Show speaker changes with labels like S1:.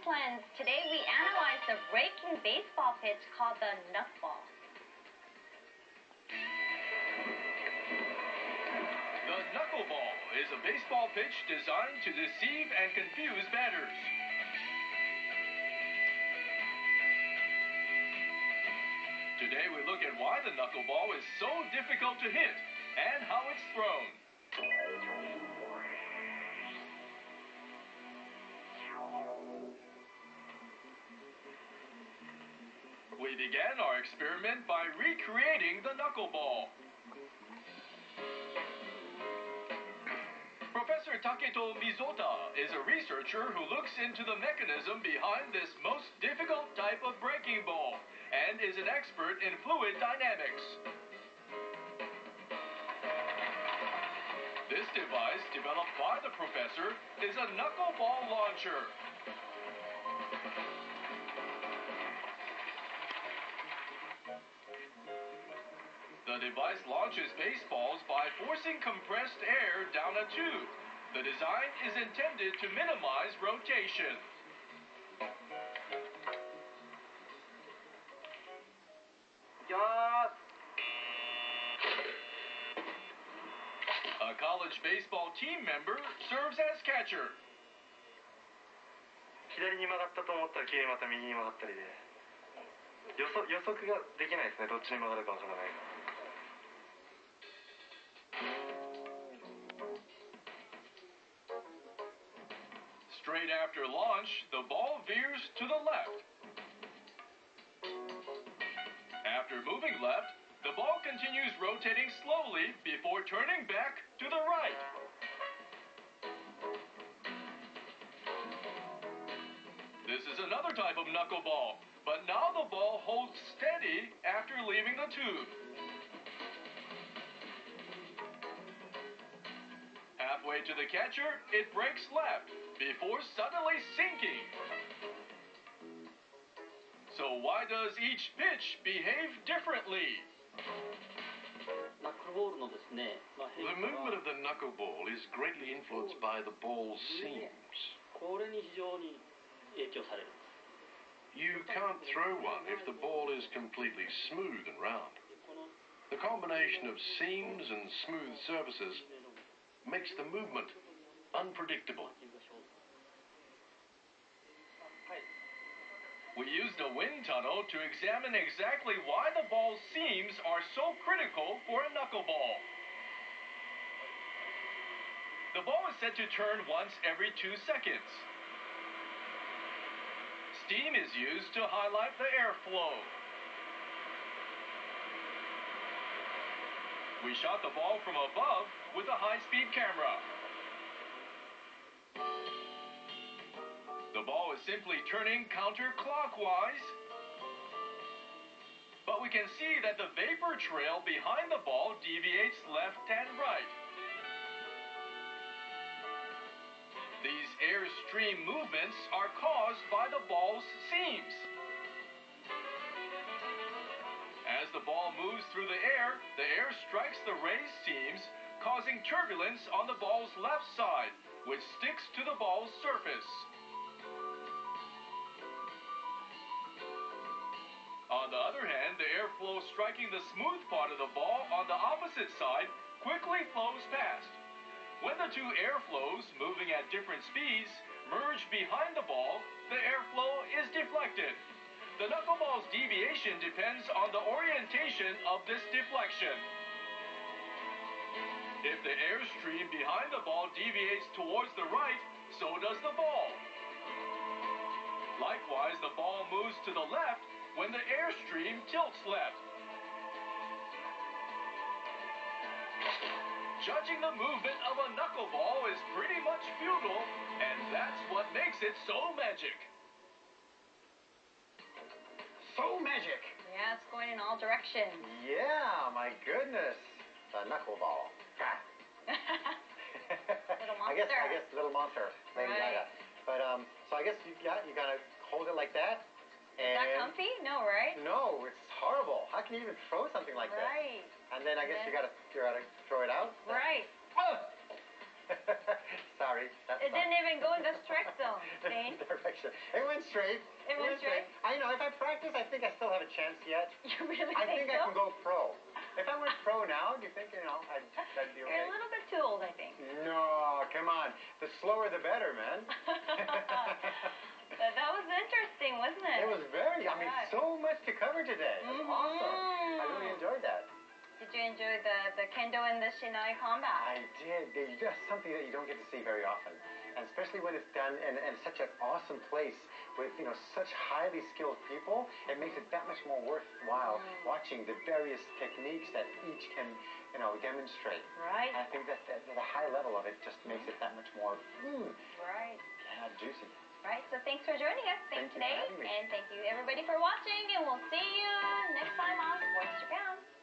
S1: disciplines. Today we analyze the breaking baseball pitch called the knuckleball.
S2: The knuckleball is a baseball pitch designed to deceive and confuse batters. Today we look at why the knuckleball is so difficult to hit and how it's thrown. We began our experiment by recreating the knuckleball. Professor Taketo Mizota is a researcher who looks into the mechanism behind this most difficult type of breaking ball and is an expert in fluid dynamics. This device, developed by the professor, is a knuckleball launcher. The device launches baseballs by forcing compressed air down a tube. The design is intended to minimize rotation. A college baseball team member serves as catcher.
S3: 左に曲がったと思ったら急にまた右に曲がったりで予測ができないですね。どっちに曲がるかわからない。
S2: Straight after launch, the ball veers to the left. After moving left, the ball continues rotating slowly before turning back to the right. This is another type of knuckleball, but now the ball holds steady after leaving the tube. Halfway to the catcher, it breaks left before suddenly sinking. So why does each pitch behave differently?
S4: The movement of the knuckleball is greatly influenced by the ball's seams. You can't throw one if the ball is completely smooth and round. The combination of seams and smooth surfaces makes the movement unpredictable.
S2: We used a wind tunnel to examine exactly why the ball's seams are so critical for a knuckleball. The ball is said to turn once every 2 seconds. Steam is used to highlight the airflow. We shot the ball from above with a high-speed camera. The ball is simply turning counterclockwise, but we can see that the vapor trail behind the ball deviates left and right. These airstream movements are caused by the ball's seams. As the ball moves through the air strikes the raised seams, causing turbulence on the ball's left side, which sticks to the ball's surface. On the other hand, the airflow striking the smooth part of the ball on the opposite side quickly flows past. When the two airflows, moving at different speeds, merge behind the ball, the airflow is deflected. The knuckleball's deviation depends on the orientation of this deflection. If the airstream behind the ball deviates towards the right, so does the ball. Likewise, the ball moves to the left when the airstream tilts left. Judging the movement of a knuckleball is pretty much futile, and that's what makes it so magic.
S5: So magic!
S1: Yeah, it's going in all directions.
S5: Yeah, my goodness. The knuckleball.
S1: Little monster.
S5: I guess little monster. Lady
S1: Right.
S5: Gaga. But so I guess you gotta hold it like that.
S1: Is that comfy? No, right?
S5: No, it's horrible. How can you even throw something like
S1: Right.
S5: this? And then I guess you gotta throw it out.
S1: Right.
S5: Oh! Sorry. That's
S1: It didn't even go in the strike zone, Dane.
S5: direction. It went straight.
S1: It went straight?
S5: I know. If I practice, I think I still have a chance yet.
S1: You really
S5: I think
S1: so?
S5: I can go pro. If I went pro now, do you think, I'd be okay?
S1: You're a little bit too old, I think.
S5: No, come on. The slower the better, man.
S1: That was interesting, wasn't it?
S5: It was very,
S1: Right.
S5: so much to cover today. It was awesome. I really enjoyed that.
S1: Did you enjoy the kendo and the shinai combat?
S5: I did. There's just something that you don't get to see very often. And especially when it's done in such an awesome place with, such highly skilled people, it makes it that much more worthwhile watching the various techniques that each can, demonstrate.
S1: Right.
S5: I think that the high level of it just makes it that much more,
S1: Right.
S5: juicy.
S1: Right. So thanks for joining us
S5: Thank you for
S1: today.
S5: having me.
S1: And thank you everybody for watching. And we'll see you next time on Sports Japan.